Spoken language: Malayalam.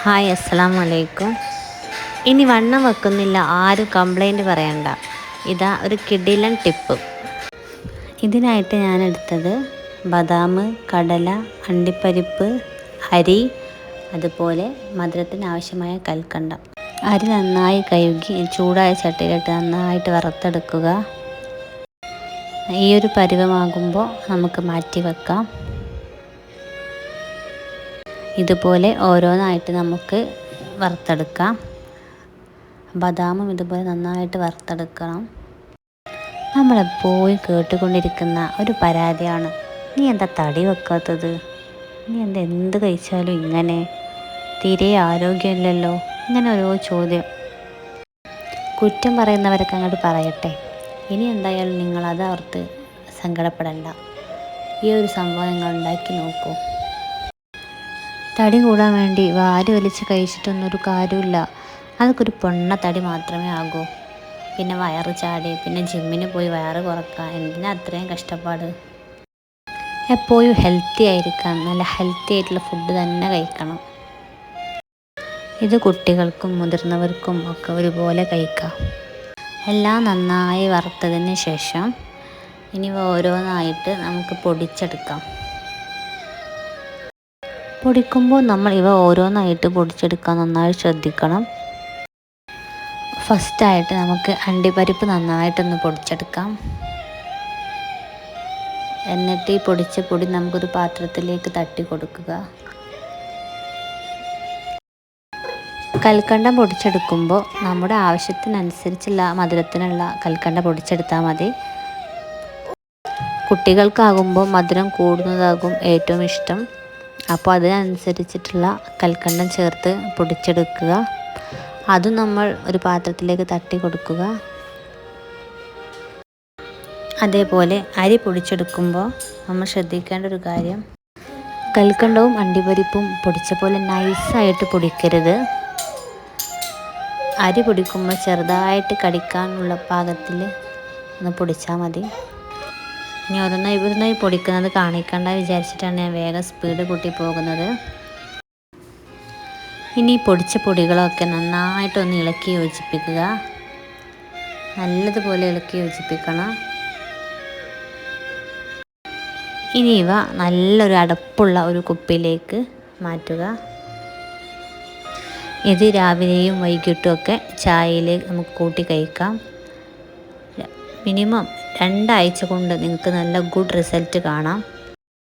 ഹായ്, അസ്സലാമു അലൈക്കും. ഇനി വണ്ണം വെക്കുന്നില്ല, ആരും കംപ്ലൈൻറ്റ് പറയണ്ട. ഇതാ ഒരു കിടിലൻ ടിപ്പ്. ഇതിനായിട്ട് ഞാൻ എടുത്തത് ബദാം, കടല, അണ്ടിപ്പരിപ്പ്, അരി, അതുപോലെ മധുരത്തിന് ആവശ്യമായ കൽക്കണ്ടം. അരി നന്നായി കഴുകി ചൂടായ ചട്ടിയിലിട്ട് നന്നായിട്ട് വറുത്തെടുക്കുക. ഈ ഒരു പരുവമാകുമ്പോൾ നമുക്ക് മാറ്റി വെക്കാം. ഇതുപോലെ ഓരോന്നായിട്ട് നമുക്ക് വറുത്തെടുക്കാം. ബദാമും ഇതുപോലെ നന്നായിട്ട് വറുത്തെടുക്കണം. നമ്മളെപ്പോഴും കേട്ടുകൊണ്ടിരിക്കുന്ന ഒരു പരാതിയാണ്, നീ എന്താ തടി വെക്കാത്തത്, നീ എന്താ എന്ത് കഴിച്ചാലും ഇങ്ങനെ, തീരെ ആരോഗ്യമില്ലല്ലോ, ഇങ്ങനെ ഓരോ ചോദ്യം. കുറ്റം പറയുന്നവരൊക്കെ അങ്ങോട്ട് പറയട്ടെ. ഇനി എന്തായാലും നിങ്ങളത് ഓർത്ത് സങ്കടപ്പെടണ്ട. ഈ ഒരു സംഭവം നിങ്ങൾ ഉണ്ടാക്കി നോക്കൂ. തടി കൂടാൻ വേണ്ടി വാരി വലിച്ച് കഴിച്ചിട്ടൊന്നൊരു കാര്യമില്ല. അതൊക്കെ ഒരു പൊണ്ണ തടി മാത്രമേ ആകൂ. പിന്നെ വയറ് ചാടി, പിന്നെ ജിമ്മിന് പോയി വയറ് കുറക്കാൻ, എന്തിനാ അത്രയും കഷ്ടപ്പാട്? എപ്പോഴും ഹെൽത്തി ആയിരിക്കാൻ നല്ല ഹെൽത്തി ആയിട്ടുള്ള ഫുഡ് തന്നെ കഴിക്കണം. ഇത് കുട്ടികൾക്കും മുതിർന്നവർക്കും ഒക്കെ ഒരുപോലെ കഴിക്കാം. എല്ലാം നന്നായി വറുത്തതിന് ശേഷം ഇനി ഓരോന്നായിട്ട് നമുക്ക് പൊടിച്ചെടുക്കാം. പൊടിക്കുമ്പോൾ നമ്മൾ ഇവ ഓരോന്നായിട്ട് പൊടിച്ചെടുക്കാൻ നന്നായി ശ്രദ്ധിക്കണം. ഫസ്റ്റായിട്ട് നമുക്ക് അണ്ടിപ്പരിപ്പ് നന്നായിട്ടൊന്ന് പൊടിച്ചെടുക്കാം. എന്നിട്ട് ഈ പൊടിച്ച പൊടി നമുക്കൊരു പാത്രത്തിലേക്ക് തട്ടി കൊടുക്കുക. കൽക്കണ്ടം പൊടിച്ചെടുക്കുമ്പോൾ നമ്മുടെ ആവശ്യത്തിനനുസരിച്ചുള്ള മധുരത്തിനുള്ള കൽക്കണ്ടം പൊടിച്ചെടുത്താൽ മതി. കുട്ടികൾക്കാകുമ്പോൾ മധുരം കൂടുന്നതാകും ഏറ്റവും ഇഷ്ടം. അപ്പോൾ അതിനനുസരിച്ചിട്ടുള്ള കൽക്കണ്ടം ചേർത്ത് പൊടിച്ചെടുക്കുക. അതും നമ്മൾ ഒരു പാത്രത്തിലേക്ക് തട്ടി കൊടുക്കുക. അതേപോലെ അരി പൊടിച്ചെടുക്കുമ്പോൾ നമ്മൾ ശ്രദ്ധിക്കേണ്ട ഒരു കാര്യം, കൽക്കണ്ടവും അണ്ടിപ്പരിപ്പും പൊടിച്ച പോലെ നൈസായിട്ട് പൊടിക്കരുത്. അരി പൊടിക്കുമ്പോൾ ചെറുതായിട്ട് കടിക്കാനുള്ള പാകത്തിൽ ഒന്ന് പൊടിച്ചാൽ മതി. ഇനി ഓരോന്നായി പൊടിക്കുന്നത് കാണിക്കണ്ട വിചാരിച്ചിട്ടാണ് ഞാൻ വേഗം സ്പീഡ് കൂട്ടി പോകുന്നത്. ഇനി പൊടിച്ച പൊടികളൊക്കെ നന്നായിട്ടൊന്ന് ഇളക്കി യോജിപ്പിക്കുക. നല്ലതുപോലെ ഇളക്കി യോജിപ്പിക്കണം. ഇനി ഇവ നല്ലൊരു അടപ്പുള്ള ഒരു കുപ്പിയിലേക്ക് മാറ്റുക. ഇത് രാവിലെയും വൈകിട്ടും ഒക്കെ ചായയിൽ നമുക്ക് കൂട്ടി കഴിക്കാം. മിനിമം 2 ആഴ്ച കൊണ്ട് നിങ്ങൾക്ക് നല്ല ഗുഡ് റിസൾട്ട് കാണാം.